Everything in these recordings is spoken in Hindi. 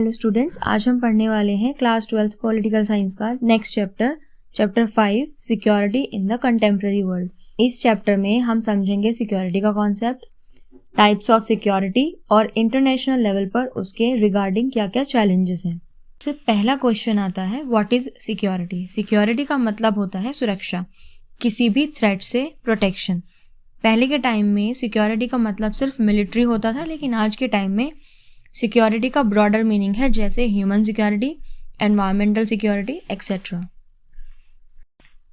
हेलो स्टूडेंट्स, आज हम पढ़ने वाले हैं क्लास 12th पॉलिटिकल साइंस का next chapter 5 security in the contemporary world. इस चैप्टर में हम समझेंगे सिक्योरिटी का कॉन्सेप्ट, टाइप्स ऑफ सिक्योरिटी और इंटरनेशनल लेवल पर उसके रिगार्डिंग क्या क्या चैलेंजेस हैं। सबसे पहला क्वेश्चन आता है, व्हाट इज सिक्योरिटी। सिक्योरिटी का मतलब होता है सुरक्षा, किसी भी थ्रेट से प्रोटेक्शन। पहले के टाइम में सिक्योरिटी का मतलब सिर्फ मिलिट्री होता था, लेकिन आज के टाइम में सिक्योरिटी का ब्रॉडर मीनिंग है, जैसे human security, environmental security etcetera.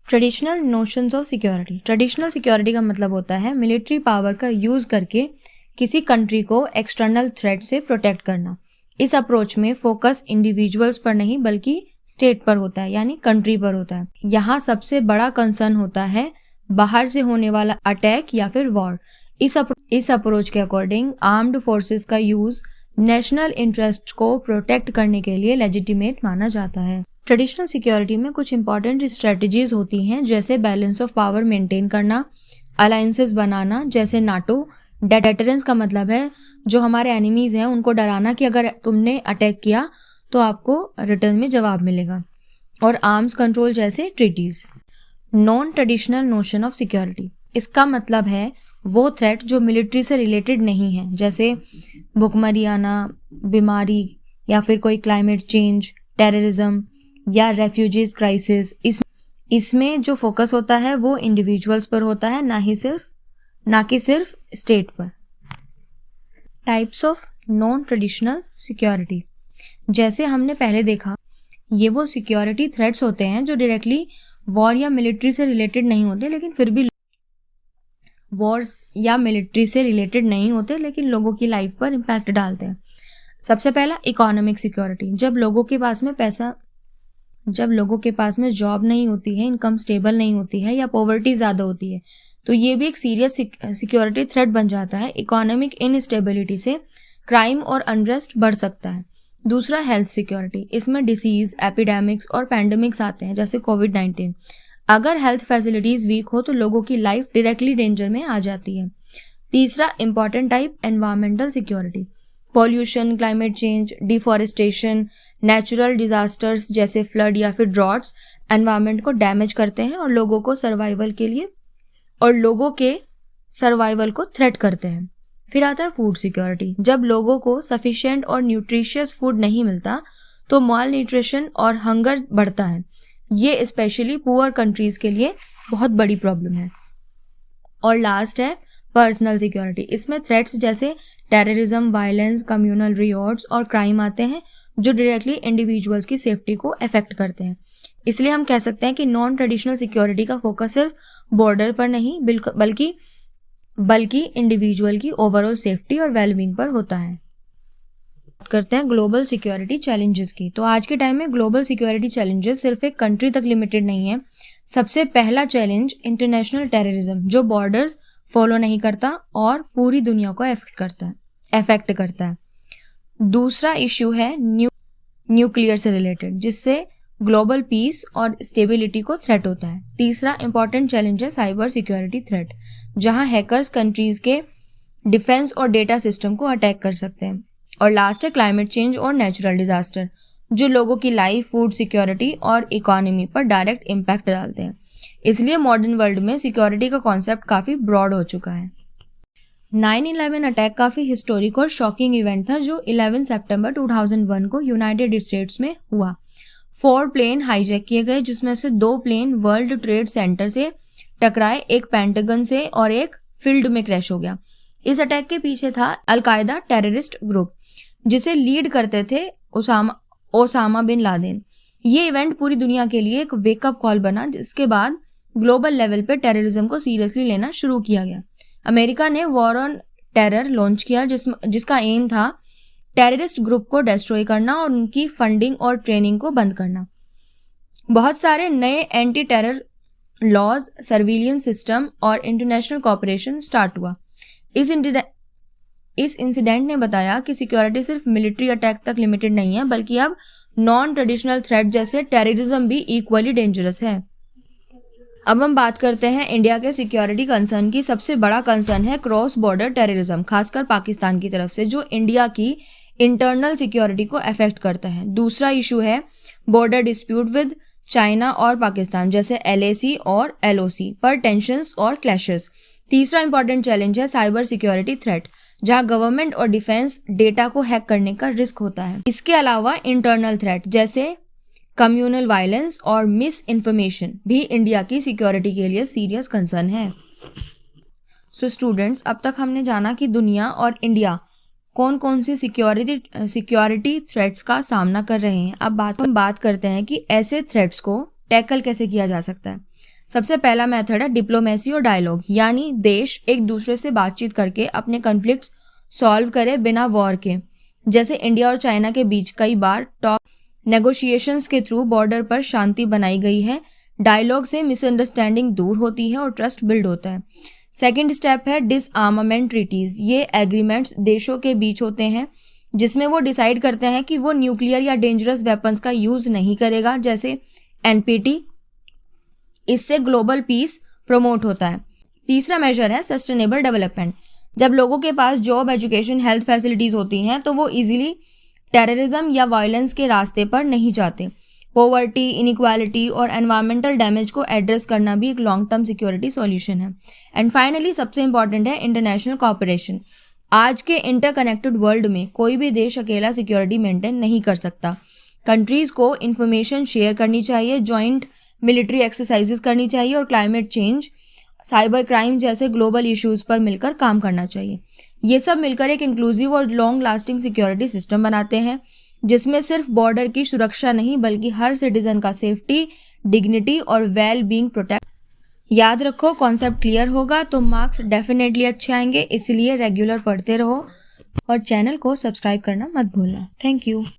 Traditional notions of security. Traditional security का मतलब होता है मिलिट्री पावर का यूज करके किसी कंट्री को एक्सटर्नल थ्रेट से प्रोटेक्ट करना। इस अप्रोच में फोकस इंडिविजुअल्स पर नहीं बल्कि स्टेट पर होता है, यानी कंट्री पर होता है। यहाँ सबसे बड़ा कंसर्न होता है बाहर से होने वाला अटैक या फिर वॉर। इस अप्रोच के अकॉर्डिंग आर्म्ड फोर्सेस का यूज नेशनल इंटरेस्ट को प्रोटेक्ट करने के लिए लेजिटिमेट माना जाता है। ट्रेडिशनल सिक्योरिटी में कुछ इंपॉर्टेंट स्ट्रेटजीज होती हैं, जैसे बैलेंस ऑफ पावर मेंटेन करना, अलायंसेस बनाना जैसे नाटो। डेटरेंस का मतलब है जो हमारे एनिमीज हैं उनको डराना कि अगर तुमने अटैक किया तो आपको रिटर्न में जवाब मिलेगा, और आर्म्स कंट्रोल जैसे treaties. Non traditional notion of security, इसका मतलब है वो थ्रेट जो मिलिट्री से रिलेटेड नहीं है, जैसे भुखमरी आना, बीमारी या फिर कोई क्लाइमेट चेंज, टेररिज्म या रेफ्यूजीज क्राइसिस। इसमें जो फोकस होता है वो इंडिविजुअल्स पर होता है, ना कि सिर्फ स्टेट पर। Types of non traditional security, जैसे हमने पहले देखा, ये वो सिक्योरिटी थ्रेट्स होते हैं जो डायरेक्टली वॉर या मिलिट्री से रिलेटेड नहीं होते, लेकिन फिर भी वॉर्स या मिलिट्री से रिलेटेड नहीं होते लेकिन लोगों की लाइफ पर इम्पैक्ट डालते हैं। सबसे पहला इकोनॉमिक सिक्योरिटी, जब लोगों के पास में जॉब नहीं होती है, इनकम स्टेबल नहीं होती है या पॉवर्टी ज़्यादा होती है, तो ये भी एक सीरियस सिक्योरिटी थ्रेट बन जाता है। इकोनॉमिक इनस्टेबिलिटी से क्राइम और अनरेस्ट बढ़ सकता है। दूसरा हेल्थ सिक्योरिटी, इसमें डिसीज, एपिडेमिक्स और पैंडेमिक्स आते हैं, जैसे कोविड-19। अगर हेल्थ फैसिलिटीज वीक हो तो लोगों की लाइफ डायरेक्टली डेंजर में आ जाती है। तीसरा important type, environmental security. Pollution, climate change, deforestation, natural disasters जैसे फ्लड या फिर ड्रॉट्स एनवायरमेंट को डैमेज करते हैं और लोगों के सर्वाइवल को थ्रेट करते हैं। फिर आता है फूड सिक्योरिटी, जब लोगों को सफिशिएंट और न्यूट्रिशियस फूड नहीं मिलता तो माल न्यूट्रिशन और हंगर बढ़ता है। ये स्पेशली पुअर कंट्रीज के लिए बहुत बड़ी प्रॉब्लम है। और लास्ट है पर्सनल सिक्योरिटी, इसमें थ्रेट्स जैसे टेररिज्म, वायलेंस, कम्युनल रिवॉर्ड्स और क्राइम आते हैं जो डायरेक्टली इंडिविजुअल्स की सेफ्टी को अफेक्ट करते हैं। इसलिए हम कह सकते हैं कि नॉन ट्रेडिशनल सिक्योरिटी का फोकस सिर्फ बॉर्डर पर नहीं बल्कि इंडिविजुअल की ओवरऑल सेफ्टी और वेलबींग पर होता है। करते हैं ग्लोबल सिक्योरिटी चैलेंजेस की। तो आज के टाइम में ग्लोबल सिक्योरिटी चैलेंजेस सिर्फ एक कंट्री तक लिमिटेड नहीं है। सबसे पहला चैलेंज इंटरनेशनल टेररिज्म, जो बॉर्डर्स फॉलो नहीं करता और पूरी दुनिया को अफेक्ट करता है। दूसरा इश्यू है न्यूक्लियर से रिलेटेड, जिससे ग्लोबल पीस और स्टेबिलिटी को थ्रेट होता है। तीसरा इंपॉर्टेंट चैलेंज है साइबर सिक्योरिटी थ्रेट, जहां हैकर्स कंट्रीज के डिफेंस और डेटा सिस्टम को अटैक कर सकते हैं। और लास्ट है क्लाइमेट चेंज और नेचुरल डिजास्टर, जो लोगों की लाइफ, फूड सिक्योरिटी और इकोनॉमी पर डायरेक्ट इम्पैक्ट डालते हैं। इसलिए मॉडर्न वर्ल्ड में सिक्योरिटी का कॉन्सेप्ट काफ़ी ब्रॉड हो चुका है। 9/11 अटैक काफ़ी हिस्टोरिक और शॉकिंग इवेंट था, जो 11 सितंबर 2001 को यूनाइटेड स्टेट्स में हुआ। 4 प्लेन हाईजैक किए गए, जिसमें से 2 प्लेन वर्ल्ड ट्रेड सेंटर से टकराए, एक पेंटागन से और एक फील्ड में क्रैश हो गया। इस अटैक के पीछे था अल-कायदा टेररिस्ट ग्रुप, जिसे लीड करते थे ओसामा बिन लादेन। ये इवेंट पूरी दुनिया के लिए एक वेकअप कॉल बना, जिसके बाद ग्लोबल लेवल पे टेररिज्म को सीरियसली लेना शुरू किया गया। अमेरिका ने वॉर ऑन टेरर लॉन्च किया, जिसका एम था टेररिस्ट ग्रुप को डिस्ट्रॉय करना और उनकी फंडिंग और ट्रेनिंग को बंद करना। बहुत सारे नए anti terror laws, surveillance system और इंटरनेशनल कॉपरेशन स्टार्ट हुआ। इस इंसिडेंट ने बताया कि सिक्योरिटी सिर्फ मिलिट्री अटैक तक लिमिटेड नहीं है, बल्कि अब नॉन ट्रेडिशनल थ्रेट जैसे टेररिज्म भी इक्वली डेंजरस है। अब हम बात करते हैं इंडिया के सिक्योरिटी कंसर्न की। सबसे बड़ा कंसर्न है क्रॉस बॉर्डर टेररिज्म, खासकर पाकिस्तान की तरफ से, जो इंडिया की इंटरनल सिक्योरिटी को अफेक्ट करता है। दूसरा इशू है बॉर्डर डिस्प्यूट विद चाइना और पाकिस्तान, जैसे LAC और LOC पर टेंशंस और क्लैशेस। तीसरा इंपॉर्टेंट चैलेंज है साइबर सिक्योरिटी थ्रेट, जहां गवर्नमेंट और डिफेंस डेटा को हैक करने का रिस्क होता है। इसके अलावा इंटरनल थ्रेट जैसे कम्युनल वायलेंस और मिस इन्फॉर्मेशन भी इंडिया की सिक्योरिटी के लिए सीरियस कंसर्न है। सो स्टूडेंट्स, अब तक हमने जाना कि दुनिया और इंडिया कौन कौन सी सिक्योरिटी थ्रेट्स का सामना कर रहे हैं। अब हम बात करते हैं कि ऐसे थ्रेट्स को टैकल कैसे किया जा सकता है। सबसे पहला मेथड है डिप्लोमेसी और डायलॉग, यानी देश एक दूसरे से बातचीत करके अपने कॉन्फ्लिक्ट्स सॉल्व करे बिना वॉर के। जैसे इंडिया और चाइना के बीच कई बार टॉप नेगोशिएशंस के थ्रू बॉर्डर पर शांति बनाई गई है। डायलॉग से मिसअंडरस्टैंडिंग दूर होती है और ट्रस्ट बिल्ड होता है। सेकेंड स्टेप है डिसआर्मामेंट ट्रीटीज। ये एग्रीमेंट्स देशों के बीच होते हैं जिसमें वो डिसाइड करते हैं कि वो न्यूक्लियर या डेंजरस वेपन्स का यूज नहीं करेगा, जैसे NPT। इससे ग्लोबल पीस प्रमोट होता है। तीसरा मेजर है सस्टेनेबल डेवलपमेंट। जब लोगों के पास जॉब, एजुकेशन, हेल्थ फैसिलिटीज होती हैं तो वो इजीली टेररिज्म या वायलेंस के रास्ते पर नहीं जाते। पॉवर्टी, इनइक्वालिटी और एनवायरमेंटल डैमेज को एड्रेस करना भी एक लॉन्ग टर्म सिक्योरिटी सॉल्यूशन है। एंड फाइनली सबसे इंपॉर्टेंट है इंटरनेशनल कोऑपरेशन। आज के इंटरकनेक्टेड वर्ल्ड में कोई भी देश अकेला सिक्योरिटी मेंटेन नहीं कर सकता। कंट्रीज को इंफॉर्मेशन शेयर करनी चाहिए, जॉइंट मिलिट्री एक्सरसाइजेस करनी चाहिए और क्लाइमेट चेंज, साइबर क्राइम जैसे ग्लोबल इश्यूज पर मिलकर काम करना चाहिए। ये सब मिलकर एक इंक्लूसिव और लॉन्ग लास्टिंग सिक्योरिटी सिस्टम बनाते हैं जिसमें सिर्फ बॉर्डर की सुरक्षा नहीं बल्कि हर सिटीजन का सेफ्टी, डिग्निटी और वेल बीइंग प्रोटेक्ट। याद रखो, कॉन्सेप्ट क्लियर होगा तो मार्क्स डेफिनेटली अच्छे आएंगे, इसलिए रेगुलर पढ़ते रहो और चैनल को सब्सक्राइब करना मत भूलना। Thank you.